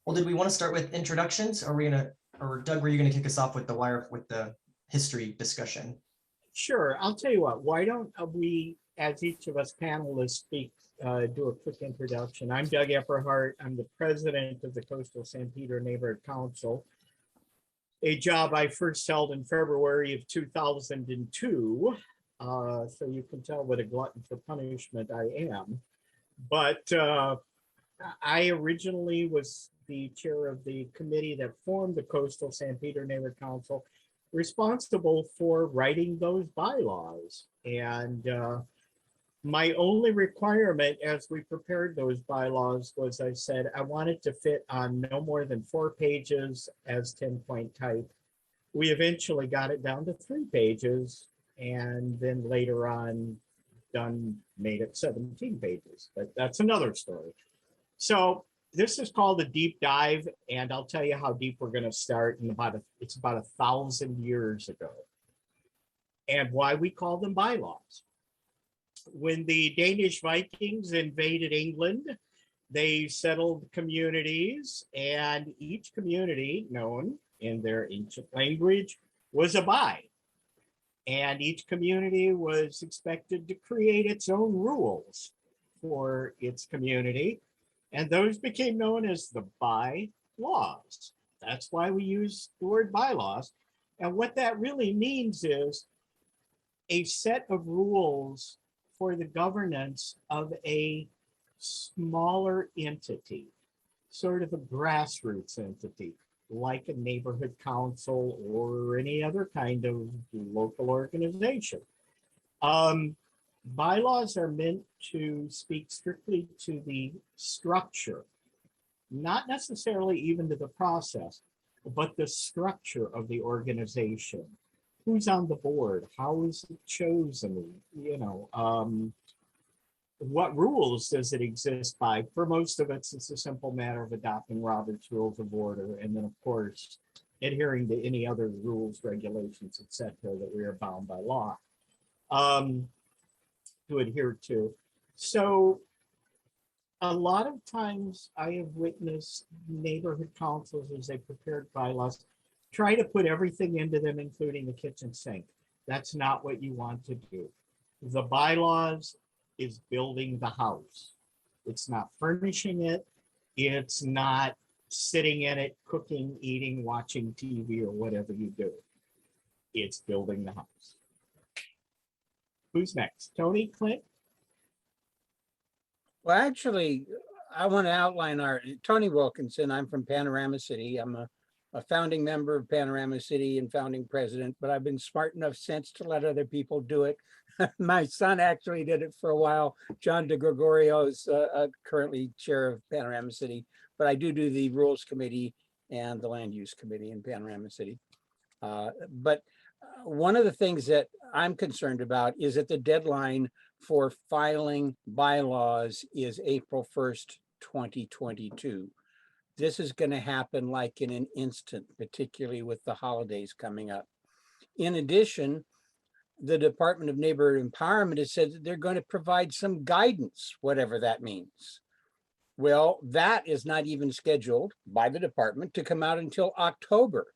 Well, did we want to start with introductions? Or are we gonna, or Doug, were you gonna kick us off with the history discussion? Sure. I'll tell you what, why don't we, as each of us panelists speak, do a quick introduction. I'm Doug Epperhart. I'm the president of the Coastal San Pedro Neighborhood Council, a job I first held in February of 2002. So you can tell what a glutton for punishment I am. But I originally was the chair of the committee that formed the Coastal San Pedro Neighborhood Council, responsible for writing those bylaws. And my only requirement as we prepared those bylaws was I said I wanted to fit on no more than 4 pages as 10-point type. We eventually got it down to 3 pages, and then later on made it 17 pages, but that's another story. So this is called a deep dive, and I'll tell you how deep we're going to start in it's about 1,000 years ago, and why we call them bylaws. When the Danish Vikings invaded England, they settled communities, and each community, known in their ancient language, was a by. And each community was expected to create its own rules for its community. And those became known as the bylaws. That's why we use the word bylaws. And what that really means is a set of rules for the governance of a smaller entity, sort of a grassroots entity, like a neighborhood council or any other kind of local organization. Bylaws are meant to speak strictly to the structure, not necessarily even to the process, but the structure of the organization. Who's on the board? How is it chosen? What rules does it exist by? For most of us, it's a simple matter of adopting Robert's Rules of Order, and then, of course, adhering to any other rules, regulations, etc., that we are bound by law to adhere to. So a lot of times I have witnessed neighborhood councils, as they prepared bylaws, try to put everything into them, including the kitchen sink. That's not what you want to do. The bylaws is building the house. It's not furnishing it. It's not sitting in it, cooking, eating, watching TV, or whatever you do. It's building the house. Who's next? Tony, Clint? Well, actually, I want to outline Tony Wilkinson. I'm from Panorama City. I'm a founding member of Panorama City and founding president, but I've been smart enough since to let other people do it. My son actually did it for a while. John DeGregorio is currently chair of Panorama City, but I do the Rules Committee and the Land Use Committee in Panorama City. But one of the things that I'm concerned about is that the deadline for filing bylaws is April 1st, 2022. This is going to happen like in an instant, particularly with the holidays coming up. In addition, the Department of Neighborhood Empowerment has said that they're going to provide some guidance, whatever that means. Well, that is not even scheduled by the department to come out until October.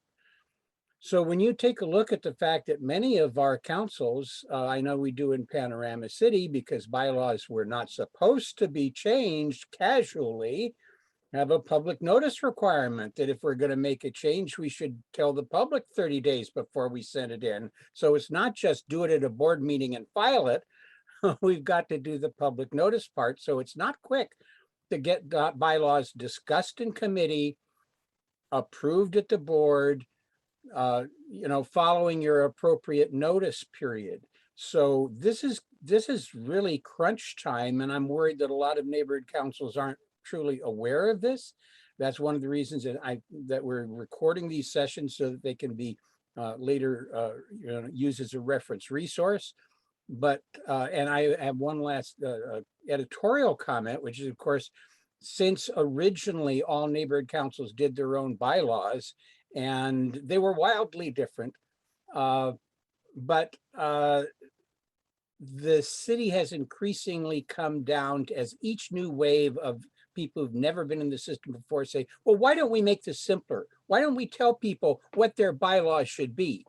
So when you take a look at the fact that many of our councils, I know we do in Panorama City because bylaws were not supposed to be changed casually, have a public notice requirement that if we're going to make a change, we should tell the public 30 days before we send it in. So it's not just do it at a board meeting and file it. We've got to do the public notice part. So it's not quick to get bylaws discussed in committee, approved at the board, following your appropriate notice period. So this is really crunch time, and I'm worried that a lot of neighborhood councils aren't truly aware of this. That's one of the reasons that we're recording these sessions so that they can be later used as a reference resource. But and I have one last editorial comment, which is, of course, since originally all neighborhood councils did their own bylaws, and they were wildly different. But the city has increasingly come down to, as each new wave of people who've never been in the system before say, well, why don't we make this simpler? Why don't we tell people what their bylaws should be?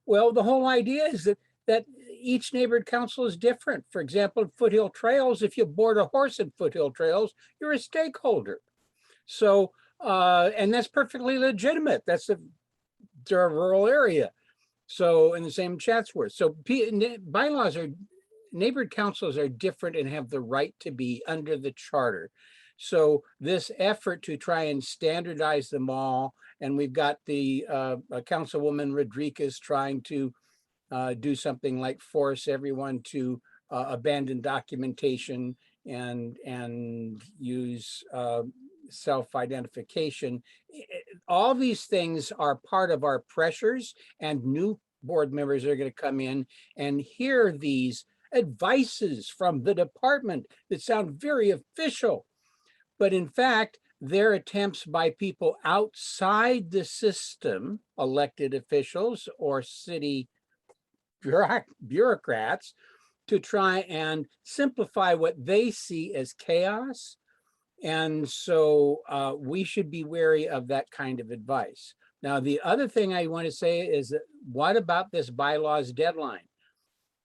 Well, the whole idea is that each neighborhood council is different. For example, in Foothill Trails, if you board a horse in Foothill Trails, you're a stakeholder. So, and that's perfectly legitimate. That's a rural area. So, and the same in Chatsworth. So bylaws are, neighborhood councils are different and have the right to be under the charter. So this effort to try and standardize them all, and we've got the Councilwoman Rodriguez trying to do something like force everyone to abandon documentation and use self-identification. All these things are part of our pressures, and new board members are going to come in and hear these advices from the department that sound very official. But in fact, they're attempts by people outside the system, elected officials or city bureaucrats, to try and simplify what they see as chaos. And so we should be wary of that kind of advice. Now, the other thing I want to say is that what about this bylaws deadline?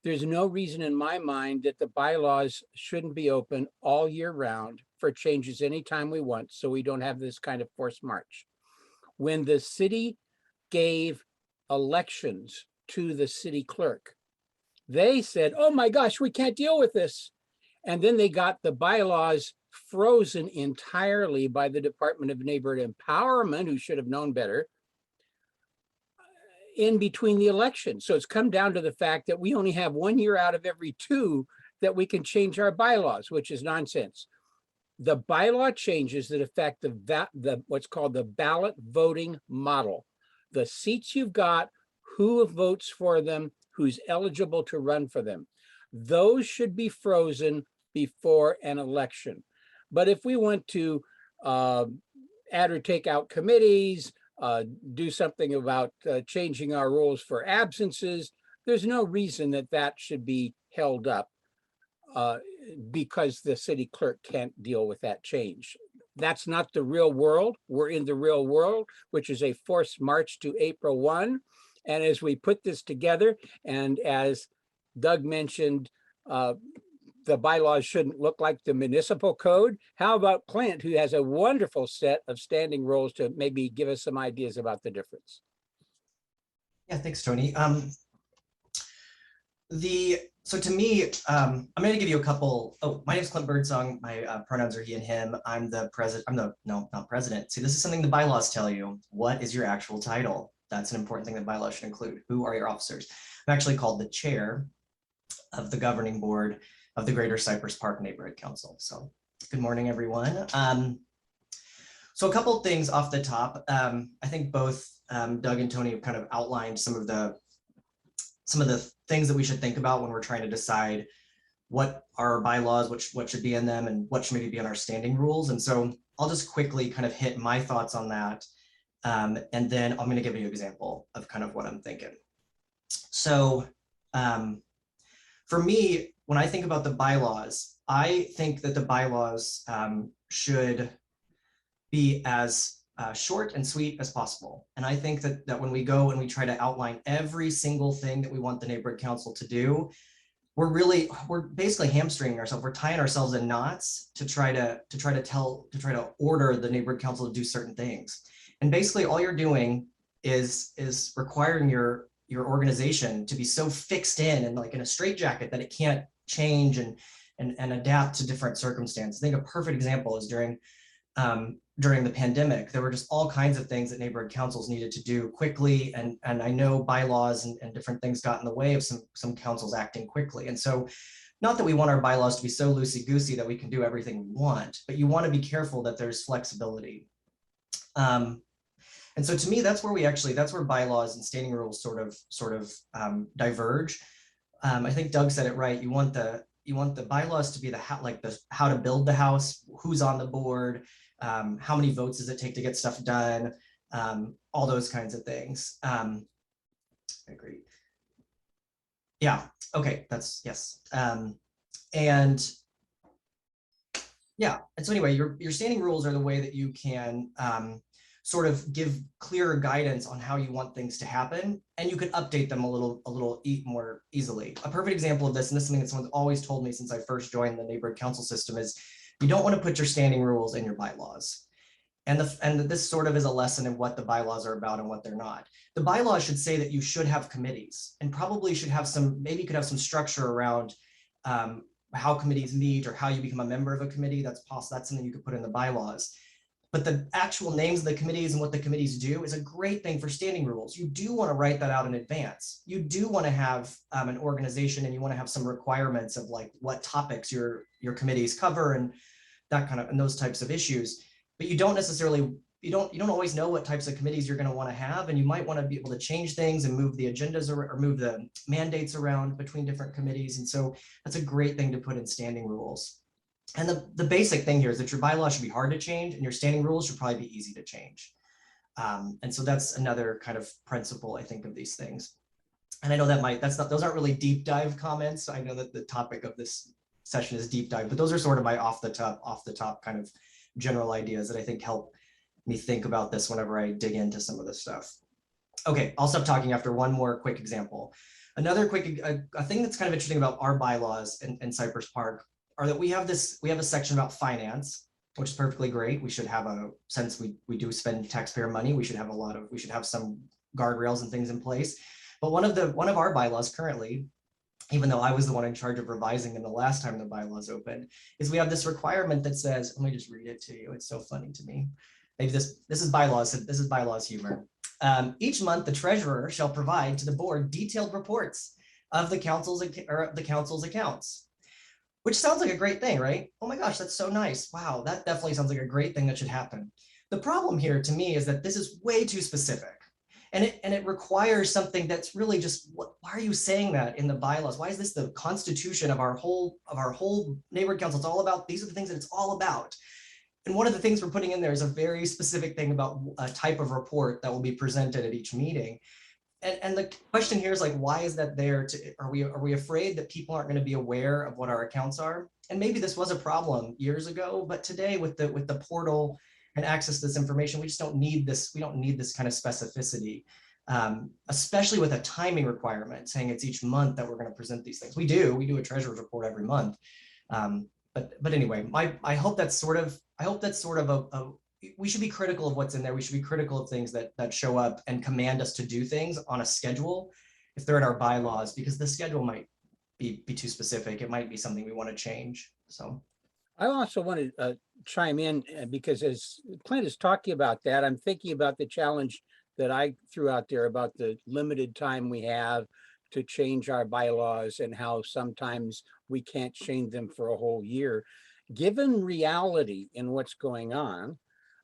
There's no reason in my mind that the bylaws shouldn't be open all year round for changes anytime we want, so we don't have this kind of forced march. When the city gave elections to the city clerk, they said, oh my gosh, we can't deal with this. And then they got the bylaws frozen entirely by the Department of Neighborhood Empowerment, who should have known better, in between the elections. So it's come down to the fact that we only have 1 year out of every 2 that we can change our bylaws, which is nonsense. The bylaw changes that affect the what's called the ballot voting model. The seats you've got, who votes for them, who's eligible to run for them. Those should be frozen before an election. But if we want to add or take out committees, do something about changing our rules for absences, there's no reason that that should be held up because the city clerk can't deal with that change. That's not the real world. We're in the real world, which is a forced march to April 1. And as we put this together, and as Doug mentioned, the bylaws shouldn't look like the municipal code. How about Clint, who has a wonderful set of standing rules to maybe give us some ideas about the difference? Yeah, thanks, Tony. So to me, I'm going to give you a couple. Oh, my name is Clint Birdsong. My pronouns are he and him. I'm the president. Not president. See, this is something the bylaws tell you. What is your actual title? That's an important thing that bylaws should include. Who are your officers? I'm actually called the chair of the governing board of the Greater Cypress Park Neighborhood Council. So good morning, everyone. So a couple of things off the top. I think both Doug and Tony have kind of outlined some of the things that we should think about when we're trying to decide what are our bylaws, what should be in them, and what should maybe be on our standing rules. And so I'll just quickly kind of hit my thoughts on that. And then I'm going to give you an example of kind of what I'm thinking. So for me, when I think about the bylaws, I think that the bylaws should be as short and sweet as possible. And I think that when we go and we try to outline every single thing that we want the neighborhood council to do, we're basically hamstringing ourselves. We're tying ourselves in knots to try to order the neighborhood council to do certain things. And basically all you're doing is requiring your organization to be so fixed in and like in a straitjacket that it can't change and adapt to different circumstances. I think a perfect example is during the pandemic. There were just all kinds of things that neighborhood councils needed to do quickly. And I know bylaws and different things got in the way of some councils acting quickly. And so not that we want our bylaws to be so loosey-goosey that we can do everything we want, but you want to be careful that there's flexibility. And so to me, that's where bylaws and standing rules sort of diverge. I think Doug said it right. You want the bylaws to be how to build the house, who's on the board, how many votes does it take to get stuff done, all those kinds of things. I agree. Yeah. Okay. That's yes. And Yeah. And so anyway, your standing rules are the way that you can sort of give clearer guidance on how you want things to happen, and you can update them a little more easily. A perfect example of this, and this is something that someone's always told me since I first joined the neighborhood council system, is you don't want to put your standing rules in your bylaws. And this sort of is a lesson in what the bylaws are about and what they're not. The bylaws should say that you should have committees, and probably should have some, maybe you could have some structure around how committees meet or how you become a member of a committee. That's possible. That's something you could put in the bylaws. But the actual names of the committees and what the committees do is a great thing for standing rules. You do want to write that out in advance. You do want to have an organization, and you want to have some requirements of like what topics your committees cover and that kind of, and those types of issues. But you don't necessarily, you don't always know what types of committees you're going to want to have, and you might want to be able to change things and move the agendas or move the mandates around between different committees. And so that's a great thing to put in standing rules. And the basic thing here is that your bylaw should be hard to change, and your standing rules should probably be easy to change. And so that's another kind of principle, I think, of these things. And I know that those aren't really deep dive comments. I know that the topic of this session is deep dive, but those are sort of my off the top kind of general ideas that I think help me think about this whenever I dig into some of this stuff. Okay, I'll stop talking after one more quick example. Another quick, a thing that's kind of interesting about our bylaws in Cypress Park are that we have a section about finance, which is perfectly great. We should have since we do spend taxpayer money, we should have some guardrails and things in place. But one of our bylaws currently, even though I was the one in charge of revising them the last time the bylaws opened, is we have this requirement that says, let me just read it to you. It's so funny to me. Maybe this is bylaws humor. Each month, the treasurer shall provide to the board detailed reports of the council's accounts. Which sounds like a great thing, right? Oh my gosh, that's so nice. Wow, that definitely sounds like a great thing that should happen. The problem here to me is that this is way too specific. And it requires something that's really just, why are you saying that in the bylaws? Why is this the constitution of our whole neighborhood council? It's all about, these are the things that it's all about. And one of the things we're putting in there is a very specific thing about a type of report that will be presented at each meeting. And the question here is like, why is that there? Are we afraid that people aren't going to be aware of what our accounts are? And maybe this was a problem years ago, but today with the portal and access to this information, we just don't need this. We don't need this kind of specificity, especially with a timing requirement saying it's each month that we're going to present these things. We do a treasurer's report every month. But anyway, I hope that's sort of we should be critical of what's in there. We should be critical of things that show up and command us to do things on a schedule if they're in our bylaws, because the schedule might be too specific. It might be something we want to change. So I also want to chime in because as Clint is talking about that, I'm thinking about the challenge that I threw out there about the limited time we have to change our bylaws and how sometimes we can't change them for a whole year. Given reality in what's going on,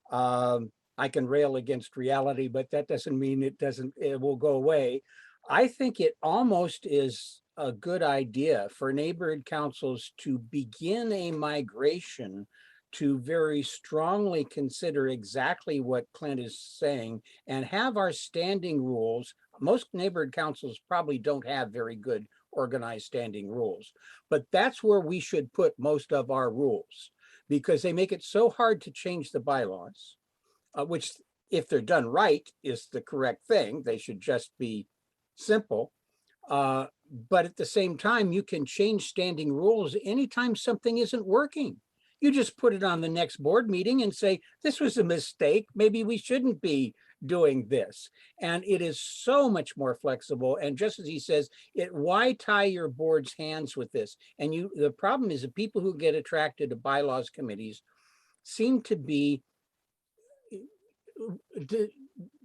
I can rail against reality, but that doesn't mean it will go away. I think it almost is a good idea for neighborhood councils to begin a migration to very strongly consider exactly what Clint is saying and have our standing rules. Most neighborhood councils probably don't have very good organized standing rules, but that's where we should put most of our rules because they make it so hard to change the bylaws, which if they're done right is the correct thing. They should just be simple. But at the same time, you can change standing rules anytime something isn't working. You just put it on the next board meeting and say, this was a mistake. Maybe we shouldn't be doing this. And it is so much more flexible. And just as he says, why tie your board's hands with this? And the problem is the people who get attracted to bylaws committees seem to be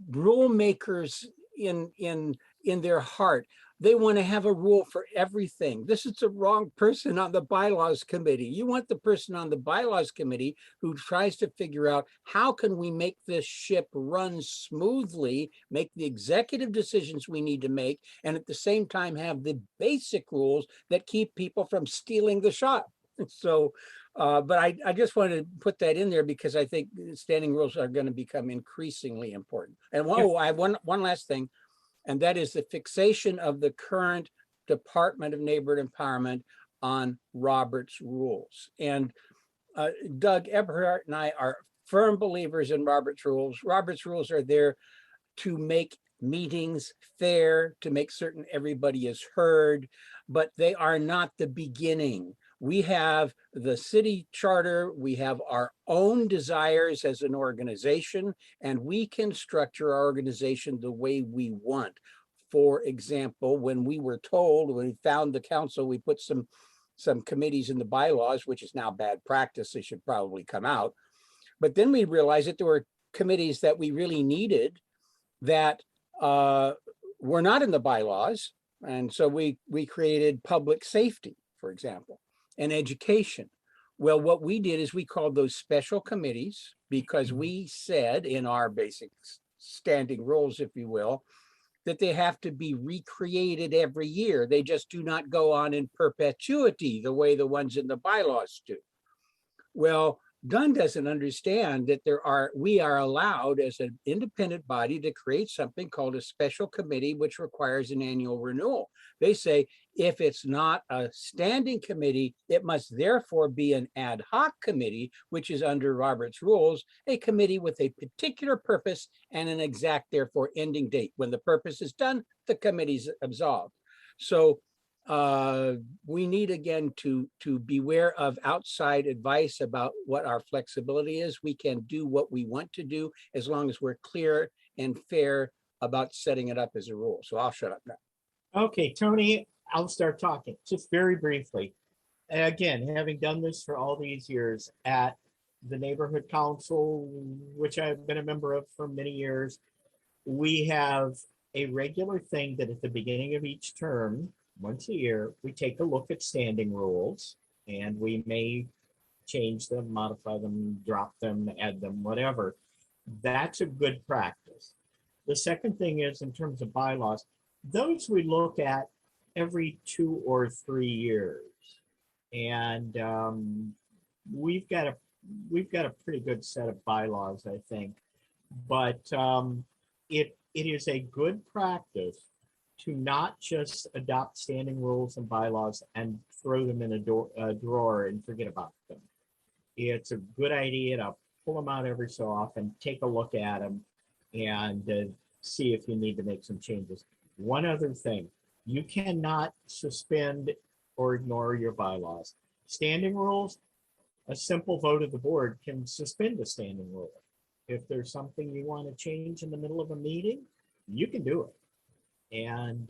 rule makers in their heart. They want to have a rule for everything. This is the wrong person on the bylaws committee. You want the person on the bylaws committee who tries to figure out how can we make this ship run smoothly, make the executive decisions we need to make, and at the same time have the basic rules that keep people from stealing the shop. So, but I just wanted to put that in there because I think standing rules are going to become increasingly important. And I have one last thing. And that is the fixation of the current Department of Neighborhood Empowerment on Robert's rules. And Doug Eberhardt and I are firm believers in Robert's rules. Robert's rules are there to make meetings fair, to make certain everybody is heard, but they are not the beginning. We have the city charter, we have our own desires as an organization, and we can structure our organization the way we want. For example, when we were told, when we found the council, we put some committees in the bylaws, which is now bad practice. They should probably come out. But then we realized that there were committees that we really needed that were not in the bylaws. And so we created public safety, for example, and education. Well, what we did is we called those special committees because we said in our basic standing rules, if you will, that they have to be recreated every year. They just do not go on in perpetuity the way the ones in the bylaws do. Well, Dunn doesn't understand that we are allowed as an independent body to create something called a special committee, which requires an annual renewal. They say if it's not a standing committee, it must therefore be an ad hoc committee, which is under Robert's rules, a committee with a particular purpose and an exact, therefore, ending date. When the purpose is done, the committee's absolved. So we need again to beware of outside advice about what our flexibility is. We can do what we want to do as long as we're clear and fair about setting it up as a rule. So I'll shut up now. Okay, Tony, I'll start talking just very briefly. Again, having done this for all these years at the neighborhood council, which I've been a member of for many years, we have a regular thing that at the beginning of each term, once a year, we take a look at standing rules, and we may change them, modify them, drop them, add them, whatever. That's a good practice. The second thing is, in terms of bylaws, those we look at every 2 or 3 years. And we've got a pretty good set of bylaws, I think. But it is a good practice to not just adopt standing rules and bylaws and throw them in a drawer and forget about them. It's a good idea to pull them out every so often, take a look at them, and see if you need to make some changes. One other thing, you cannot suspend or ignore your bylaws. Standing rules, a simple vote of the board can suspend a standing rule. If there's something you want to change in the middle of a meeting, you can do it. And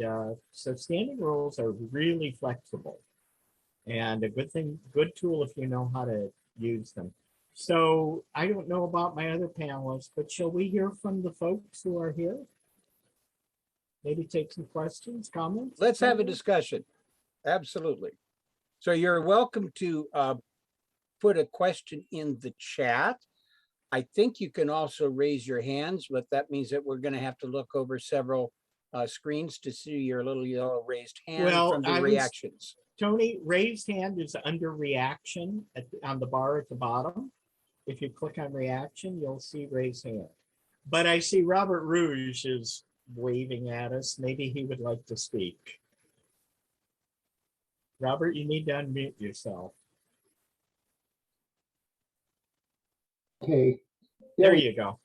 so standing rules are really flexible and a good tool if you know how to use them. So I don't know about my other panelists, but shall we hear from the folks who are here? Maybe take some questions, comments? Let's have a discussion. Absolutely. So you're welcome to put a question in the chat. I think you can also raise your hands, but that means that we're going to have to look over several screens to see your little yellow raised hand from the reactions. Tony, raised hand is under reaction on the bar at the bottom. If you click on reaction, you'll see raised hand. But I see Robert Rouge is waving at us. Maybe he would like to speak. Robert, you need to unmute yourself. Okay. There you go.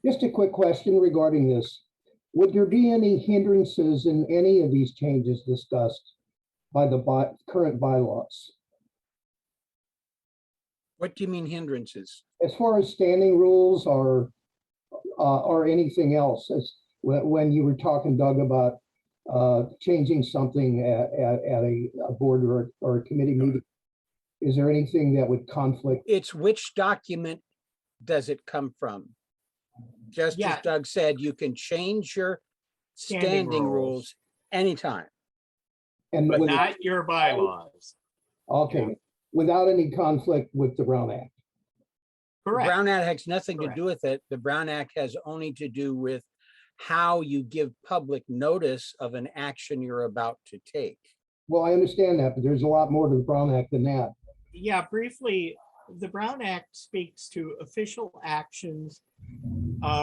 Just a quick question regarding this. Would there be any hindrances in any of these changes discussed by the current bylaws? What do you mean hindrances? As far as standing rules or anything else, as when you were talking, Doug, about changing something at a board or a committee meeting, is there anything that would conflict? It's which document does it come from? Just as Doug said, you can change your standing rules anytime. But not your bylaws. Okay, without any conflict with the Brown Act. Correct. The Brown Act has nothing to do with it. The Brown Act has only to do with how you give public notice of an action you're about to take. Well, I understand that, but there's a lot more to the Brown Act than that. Yeah, briefly, the Brown Act speaks to official actions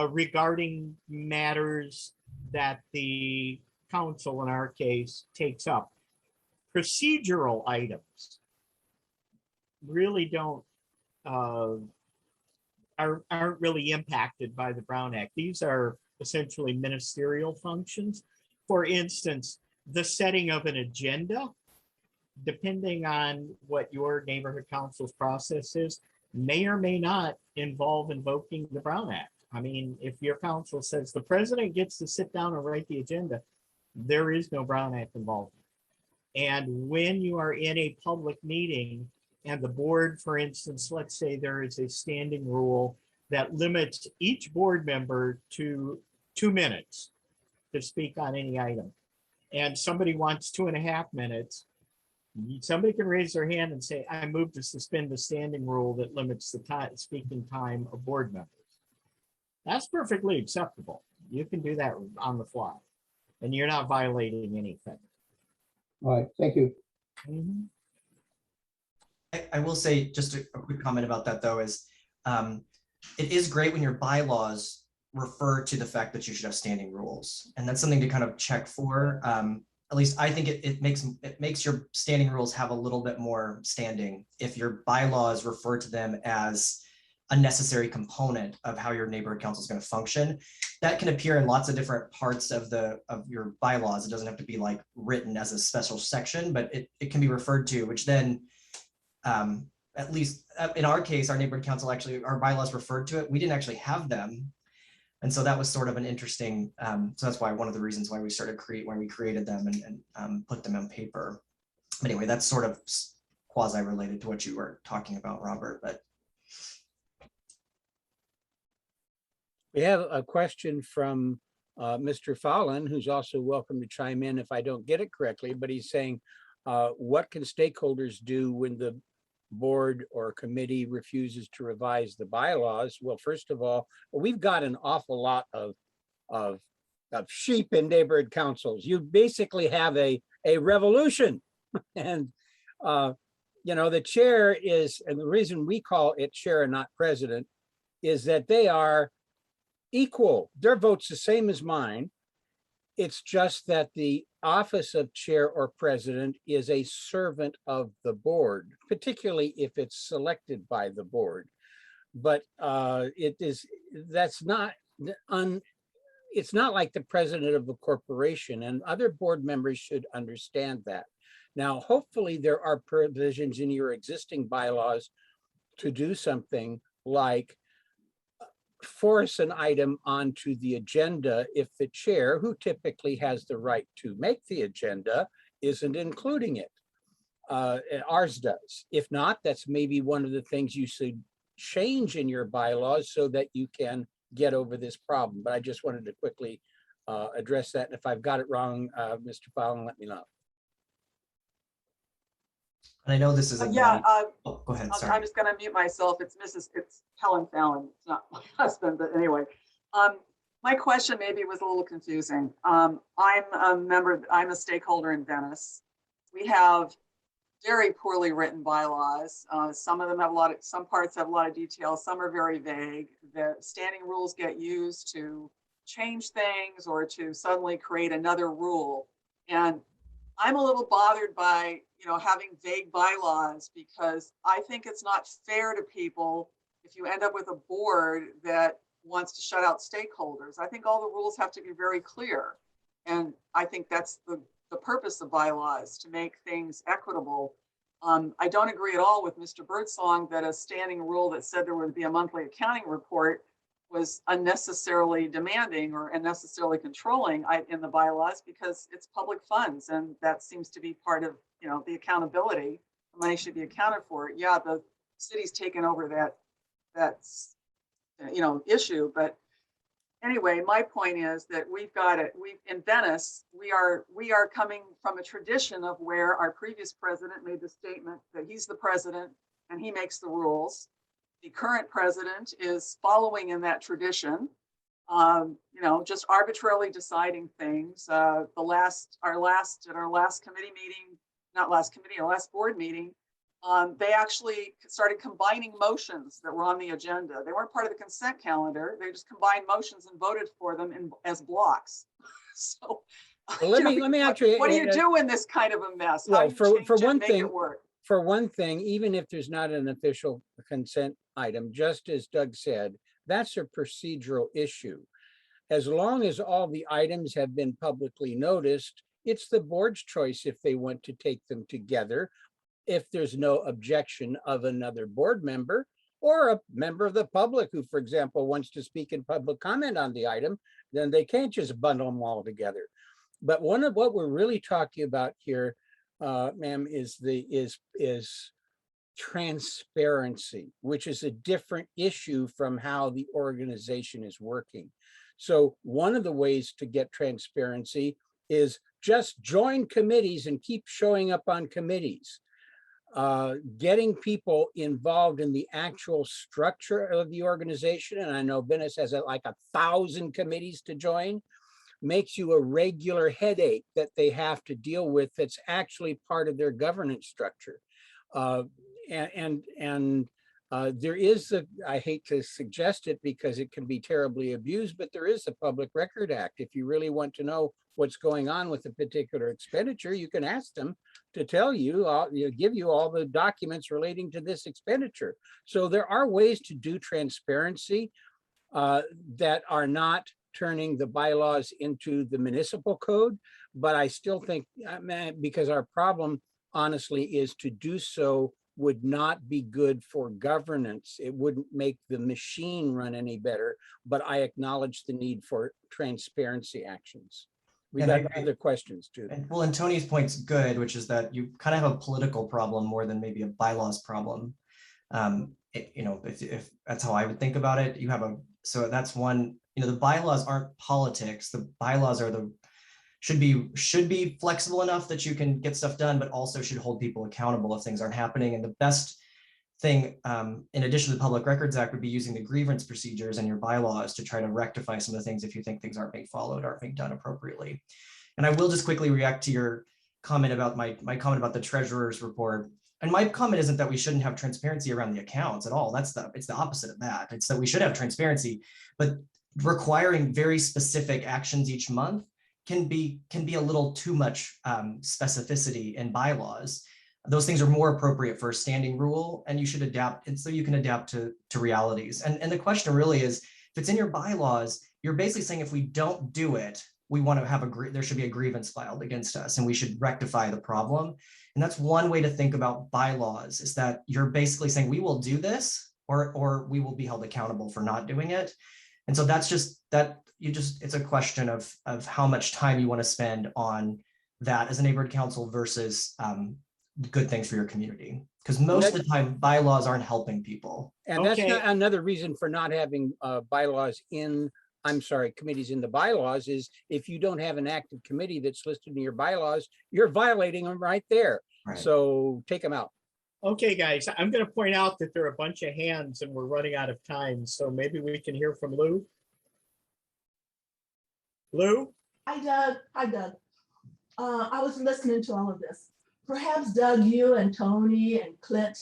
regarding matters that the council, in our case, takes up. Procedural items really don't aren't really impacted by the Brown Act. These are essentially ministerial functions. For instance, the setting of an agenda, depending on what your neighborhood council's process is, may or may not involve invoking the Brown Act. I mean, if your council says the president gets to sit down and write the agenda, there is no Brown Act involvement. And when you are in a public meeting and the board, for instance, let's say there is a standing rule that limits each board member to 2 minutes to speak on any item, and somebody wants 2.5 minutes, somebody can raise their hand and say, I move to suspend the standing rule that limits the speaking time of board members. That's perfectly acceptable. You can do that on the fly, and you're not violating anything. All right, thank you. Mhm. I will say just a quick comment about that though is it is great when your bylaws refer to the fact that you should have standing rules, and that's something to kind of check for. At least I think it makes your standing rules have a little bit more standing if your bylaws refer to them as a necessary component of how your neighborhood council is going to function. That can appear in lots of different parts of your bylaws. It doesn't have to be like written as a special section, but it can be referred to, which then at least in our case, our neighborhood council, actually our bylaws referred to it. We didn't actually have them. And so that was sort of an interesting, so that's why one of the reasons why we created them and put them on paper. But anyway, that's sort of quasi related to what you were talking about, Robert. But We have a question from Mr. Fallon, who's also welcome to chime in if I don't get it correctly, but he's saying, what can stakeholders do when the board or committee refuses to revise the bylaws? Well, first of all, we've got an awful lot of sheep in neighborhood councils. You basically have a revolution. And the chair is, and the reason we call it chair and not president is that they are equal. Their vote's the same as mine. It's just that the office of chair or president is a servant of the board, particularly if it's selected by the board. But it's not like the president of a corporation, and other board members should understand that. Now, hopefully there are provisions in your existing bylaws to do something like force an item onto the agenda if the chair, who typically has the right to make the agenda, isn't including it. Ours does. If not, that's maybe one of the things you should change in your bylaws so that you can get over this problem. But I just wanted to quickly address that. And if I've got it wrong, Mr. Fallon, let me know. and I know this is a Yeah, oh, go ahead. I'm Sorry. just going to mute myself. It's Helen Fallon. It's not my husband, but anyway. My question maybe was a little confusing. I'm a stakeholder in Venice. We have very poorly written bylaws. Some of them have some parts have a lot of detail. Some are very vague. The standing rules get used to change things or to suddenly create another rule. And I'm a little bothered by, having vague bylaws, because I think it's not fair to people if you end up with a board that wants to shut out stakeholders. I think all the rules have to be very clear. And I think that's the purpose of bylaws, to make things equitable. I don't agree at all with Mr. Birdsong that a standing rule that said there would be a monthly accounting report was unnecessarily demanding or unnecessarily controlling in the bylaws, because it's public funds, and that seems to be part of the accountability. The money should be accounted for. Yeah, the city's taken over that's issue, but anyway, my point is that we've got it. In Venice, we are coming from a tradition of where our previous president made the statement that he's the president and he makes the rules. The current president is following in that tradition, just arbitrarily deciding things. Our last committee meeting, not last committee, our last board meeting, they actually started combining motions that were on the agenda. They weren't part of the consent calendar. They just combined motions and voted for them as blocks. So Well, let me actually. What do you do in this kind of a mess? Well, How do you for change it, one make thing, it work? for one thing, even if there's not an official consent item, just as Doug said, that's a procedural issue. As long as all the items have been publicly noticed, it's the board's choice if they want to take them together. If there's no objection of another board member or a member of the public who, for example, wants to speak in public comment on the item, then they can't just bundle them all together. But one of what we're really talking about here, ma'am, is transparency, which is a different issue from how the organization is working. So one of the ways to get transparency is just join committees and keep showing up on committees. Getting people involved in the actual structure of the organization, and I know Venice has like 1,000 committees to join, makes you a regular headache that they have to deal with that's actually part of their governance structure. There is I hate to suggest it because it can be terribly abused, but there is a Public Record Act. If you really want to know what's going on with a particular expenditure, you can ask them to tell you, give you all the documents relating to this expenditure. So there are ways to do transparency that are not turning the bylaws into the municipal code, but I still think, because our problem honestly is to do so would not be good for governance. It wouldn't make the machine run any better, but I acknowledge the need for transparency actions. We got other questions too. Well, and Tony's point's good, which is that you kind of have a political problem more than maybe a bylaws problem. If that's how I would think about it, so that's one, the bylaws aren't politics. The bylaws are should be flexible enough that you can get stuff done, but also should hold people accountable if things aren't happening. And the best thing, in addition to the Public Records Act, would be using the grievance procedures and your bylaws to try to rectify some of the things if you think things aren't being followed, aren't being done appropriately. And I will just quickly react to your comment about my comment about the treasurer's report. And my comment isn't that we shouldn't have transparency around the accounts at all. It's the opposite of that. It's that we should have transparency, but requiring very specific actions each month can be a little too much specificity in bylaws. Those things are more appropriate for a standing rule, and you should adapt, and so you can adapt to realities. And the question really is, if it's in your bylaws, you're basically saying if we don't do it, we want to have there should be a grievance filed against us, and we should rectify the problem. And that's one way to think about bylaws, is that you're basically saying we will do this, or we will be held accountable for not doing it. And so that's just that. It's a question of how much time you want to spend on that as a neighborhood council versus good things for your community. Because most of the time bylaws aren't helping people. And that's not another reason for not having committees in the bylaws is if you don't have an active committee that's listed in your bylaws, you're violating them right there. Right. So take them out. Okay, guys, I'm going to point out that there are a bunch of hands and we're running out of time. So maybe we can hear from Lou. Lou? Hi, Doug. I was listening to all of this. Perhaps, Doug, you and Tony and Clint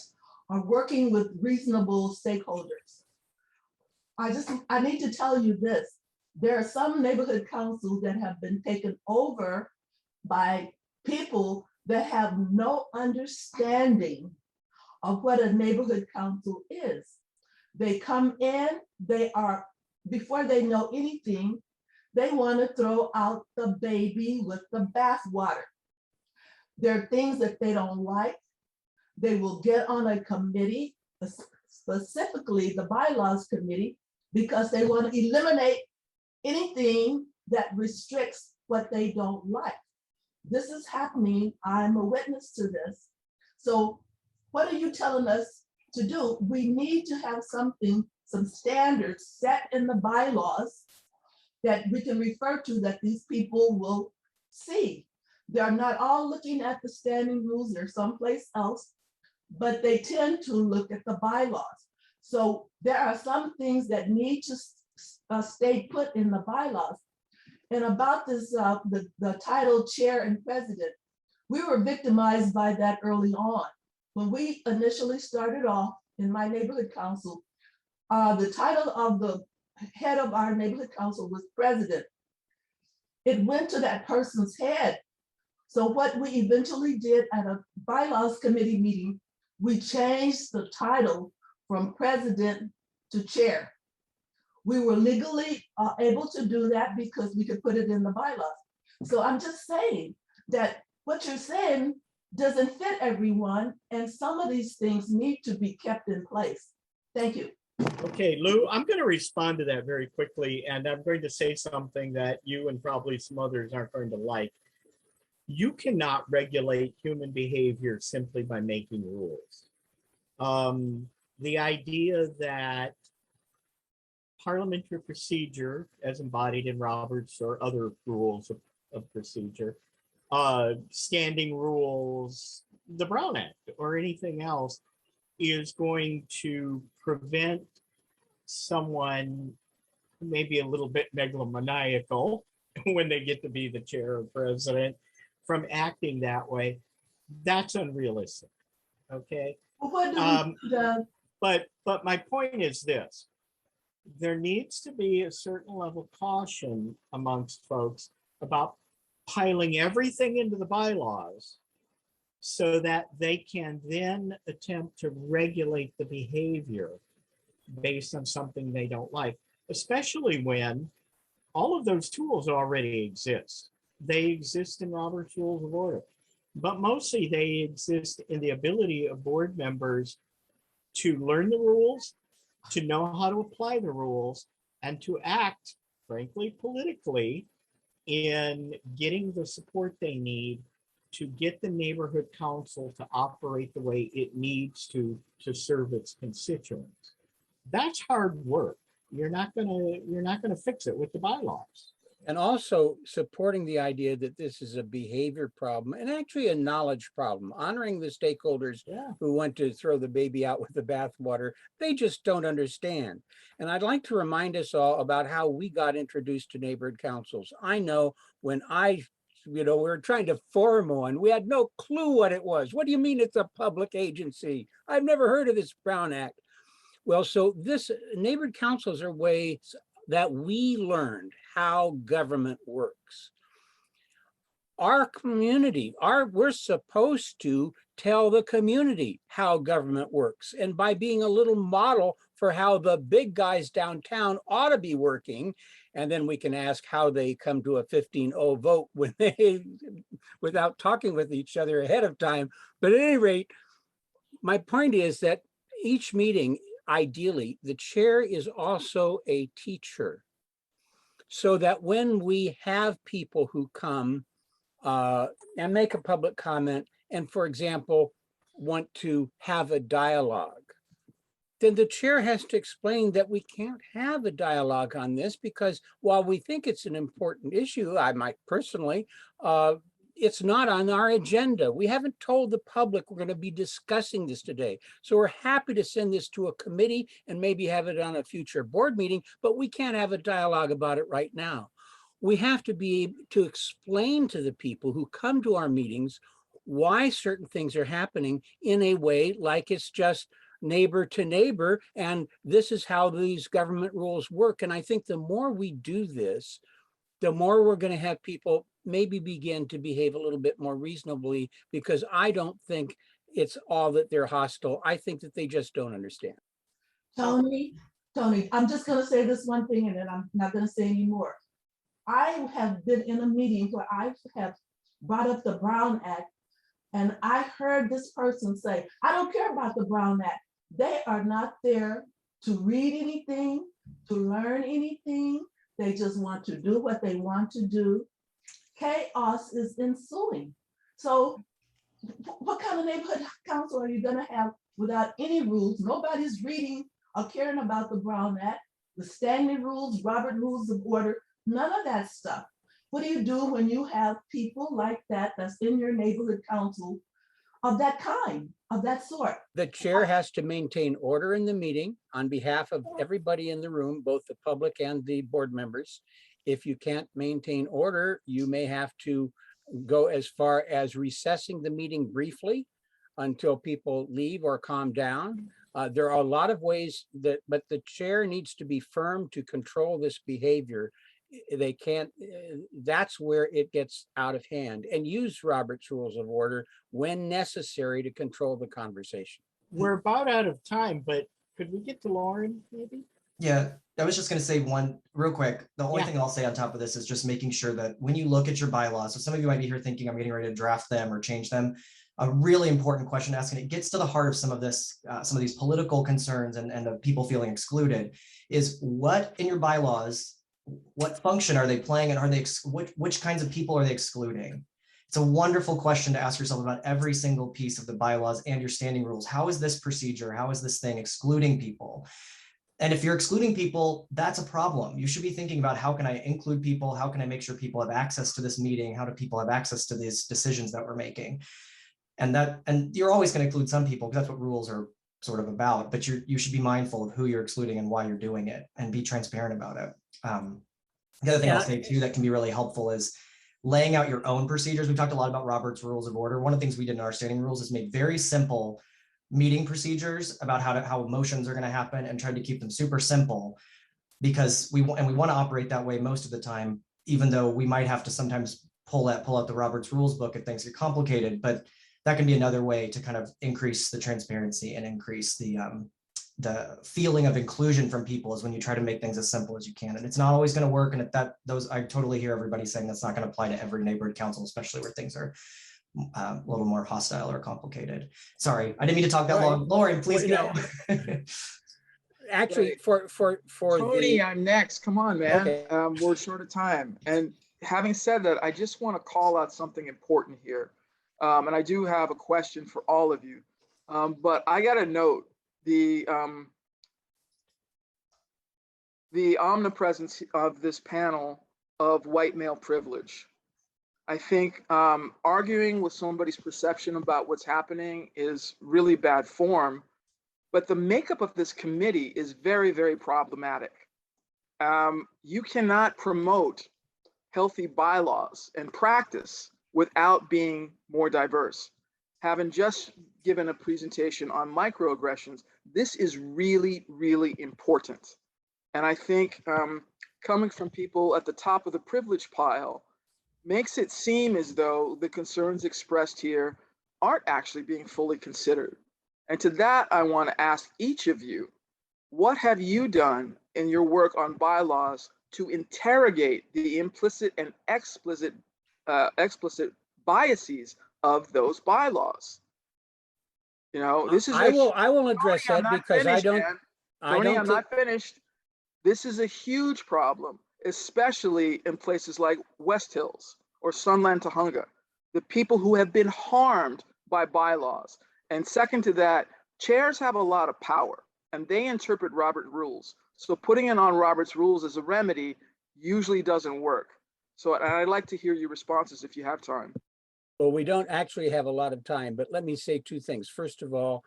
are working with reasonable stakeholders. I need to tell you this. There are some neighborhood councils that have been taken over by people that have no understanding of what a neighborhood council is. They come in, before they know anything, they want to throw out the baby with the bathwater. There are things that they don't like. They will get on a committee, specifically the bylaws committee, because they want to eliminate anything that restricts what they don't like. This is happening. I'm a witness to this. So what are you telling us to do? We need to have some standards set in the bylaws that we can refer to, that these people will see. They're not all looking at the standing rules, they're someplace else, but they tend to look at the bylaws. So there are some things that need to stay put in the bylaws. And about this, the title chair and president, we were victimized by that early on. When we initially started off in my neighborhood council, the title of the head of our neighborhood council was president. It went to that person's head So what we eventually did at a bylaws committee meeting, we changed the title from president to chair. We were legally able to do that because we could put it in the bylaws. So I'm just saying that what you're saying doesn't fit everyone, and some of these things need to be kept in place. Thank you. Okay, Lou, I'm going to respond to that very quickly, and I'm going to say something that you and probably some others aren't going to like. You cannot regulate human behavior simply by making rules. The idea that parliamentary procedure, as embodied in Roberts or other rules of procedure, standing rules, the Brown Act, or anything else, is going to prevent someone maybe a little bit megalomaniacal when they get to be the chair or president from acting that way. That's unrealistic. Okay. Well, what do we do, Doug? But my point is this: there needs to be a certain level of caution amongst folks about piling everything into the bylaws so that they can then attempt to regulate the behavior based on something they don't like, especially when all of those tools already exist. They exist in Robert's Rules of Order, but mostly they exist in the ability of board members to learn the rules, to know how to apply the rules, and to act, frankly, politically in getting the support they need to get the neighborhood council to operate the way it needs to serve its constituents. That's hard work. You're not gonna fix it with the bylaws. And also supporting the idea that this is a behavior problem and actually a knowledge problem, honoring the stakeholders who want to throw the baby out with the bathwater. They just don't understand. And I'd like to remind us all about how we got introduced to neighborhood councils. I know when we were trying to form one, we had no clue what it was. What do you mean it's a public agency? I've never heard of this Brown Act. Well, so this neighborhood councils are ways that we learned how government works. Our community, we're supposed to tell the community how government works. And by being a little model for how the big guys downtown ought to be working, and then we can ask how they come to a 15-0 vote when without talking with each other ahead of time. But at any rate, my point is that each meeting, ideally, the chair is also a teacher, so that when we have people who come and make a public comment and, for example, want to have a dialogue, then the chair has to explain that we can't have a dialogue on this because while we think it's an important issue, I might personally, it's not on our agenda. We haven't told the public we're going to be discussing this today. So we're happy to send this to a committee and maybe have it on a future board meeting, but we can't have a dialogue about it right now. We have to be able to explain to the people who come to our meetings why certain things are happening in a way like it's just neighbor to neighbor, and this is how these government rules work. And I think the more we do this, the more we're going to have people maybe begin to behave a little bit more reasonably, because I don't think it's all that they're hostile. I think that they just don't understand. Tony, I'm just going to say this one thing and then I'm not going to say any more. I have been in a meeting where I have brought up the Brown Act, and I heard this person say, I don't care about the Brown Act. They are not there to read anything, to learn anything. They just want to do what they want to do. Chaos is ensuing. So what kind of neighborhood council are you going to have without any rules? Nobody's reading or caring about the Brown Act, the standing rules, Robert Rules of Order, none of that stuff. What do you do when you have people like that that's in your neighborhood council of that kind, of that sort? The chair has to maintain order in the meeting on behalf of everybody in the room, both the public and the board members. If you can't maintain order, you may have to go as far as recessing the meeting briefly until people leave or calm down. There are a lot of ways but the chair needs to be firm to control this behavior. they can't, that's where it gets out of hand, and use Robert's Rules of Order when necessary to control the conversation. We're about out of time, but could we get to Lauren maybe? Yeah, I was just going to say one real quick. The only Yeah. thing I'll say on top of this is just making sure that when you look at your bylaws, so some of you might be here thinking I'm getting ready to draft them or change them. A really important question to ask, and it gets to the heart of some of this, some of these political concerns and the people feeling excluded, is what in your bylaws, what function are they playing, and are they which kinds of people are they excluding? It's a wonderful question to ask yourself about every single piece of the bylaws and your standing rules. How is this procedure? How is this thing excluding people? And if you're excluding people, that's a problem. You should be thinking about, how can I include people? How can I make sure people have access to this meeting? How do people have access to these decisions that we're making? And you're always going to include some people, because that's what rules are sort of about, but you should be mindful of who you're excluding and why you're doing it, and be transparent about it. The other thing I'll say too that can be really helpful is laying out your own procedures. We talked a lot about Robert's Rules of Order. One of the things we did in our standing rules is make very simple meeting procedures about how motions are going to happen, and tried to keep them super simple, because we want to operate that way most of the time, even though we might have to sometimes pull out the Robert's Rules book if things get complicated. But that can be another way to kind of increase the transparency and increase the feeling of inclusion from people, is when you try to make things as simple as you can. And it's not always going to work. And I totally hear everybody saying that's not going to apply to every neighborhood council, especially where things are a little more hostile or complicated. Sorry, I didn't mean to talk that long. Lauren, please go. Actually, for Tony, the, I'm next. Come on, man. Okay. We're short of time. And having said that, I just want to call out something important here. And I do have a question for all of you. But I got to note the omnipresence of this panel of white male privilege. I think arguing with somebody's perception about what's happening is really bad form, but the makeup of this committee is very, very problematic. You cannot promote healthy bylaws and practice without being more diverse. Having just given a presentation on microaggressions, this is really, really important. And I think coming from people at the top of the privilege pile makes it seem as though the concerns expressed here aren't actually being fully considered. And to that, I want to ask each of you, what have you done in your work on bylaws to interrogate the implicit and explicit biases of those bylaws? You know, this is I will address Tony, that, because I don't Tony, I'm think, not finished. This is a huge problem, especially in places like West Hills or Sunland Tahunga, the people who have been harmed by bylaws. And second to that, chairs have a lot of power and they interpret Robert's rules. So putting it on Robert's rules as a remedy usually doesn't work. So I'd like to hear your responses if you have time. well, we don't actually have a lot of time, but let me say two things. First of all,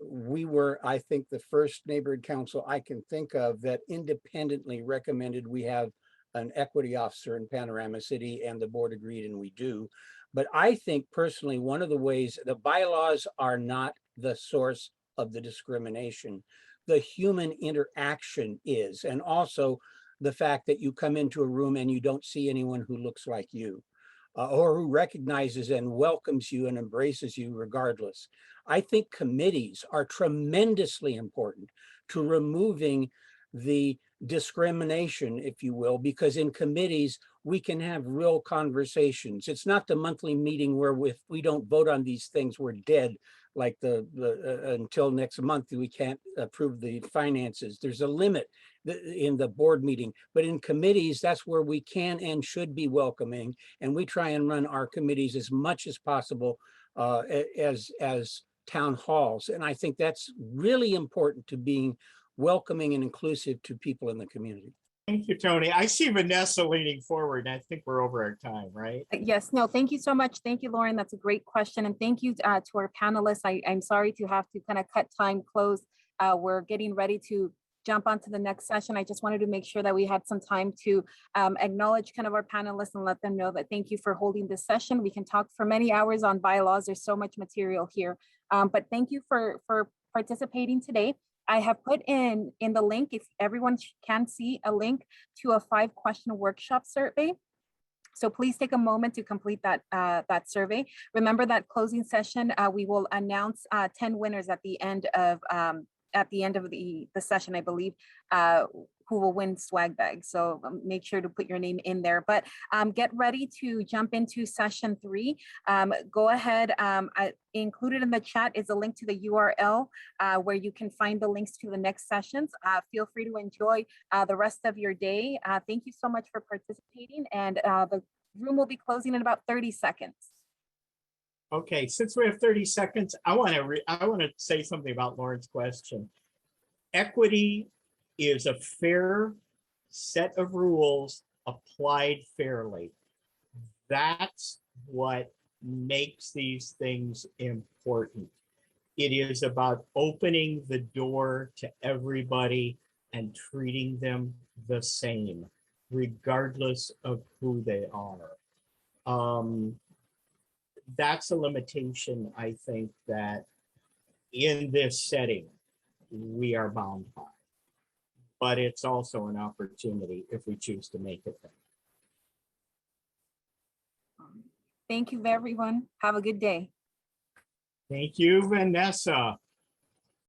we were, I think, the first neighborhood council I can think of that independently recommended we have an equity officer in Panorama City, and the board agreed, and we do. But I think personally, one of the ways, the bylaws are not the source of the discrimination. The human interaction is, and also the fact that you come into a room and you don't see anyone who looks like you. Or who recognizes and welcomes you and embraces you regardless. I think committees are tremendously important to removing the discrimination, if you will, because in committees, we can have real conversations. It's not the monthly meeting where if we don't vote on these things, we're dead, like until next month, we can't approve the finances. There's a limit in the board meeting, but in committees, that's where we can and should be welcoming. And we try and run our committees as much as possible as town halls. And I think that's really important to being welcoming and inclusive to people in the community. Thank you, Tony. I see Vanessa leaning forward, and I think we're over our time, right? Yes, no, thank you so much. Thank you, Lauren. That's a great question. And thank you to our panelists. I'm sorry to have to kind of cut time close. We're getting ready to jump onto the next session. I just wanted to make sure that we had some time to acknowledge kind of our panelists and let them know that thank you for holding this session. We can talk for many hours on bylaws. There's so much material here, but thank you for participating today. I have put in the link, if everyone can see a link to a 5-question workshop survey. So please take a moment to complete that survey. Remember that closing session, we will announce 10 winners at the end of the session, I believe, who will win swag bags. So make sure to put your name in there. But get ready to jump into session 3. Go ahead. Included in the chat is a link to the URL where you can find the links to the next sessions. Feel free to enjoy the rest of your day. Thank you so much for participating, and the room will be closing in about 30 seconds. Okay, since we have 30 seconds, I want to say something about Lauren's question. Equity is a fair set of rules applied fairly. That's what makes these things important. It is about opening the door to everybody and treating them the same, regardless of who they are. That's a limitation, I think, that in this setting, we are bound by. But it's also an opportunity if we choose to make it there. Thank you, everyone. Have a good day. Thank you, Vanessa.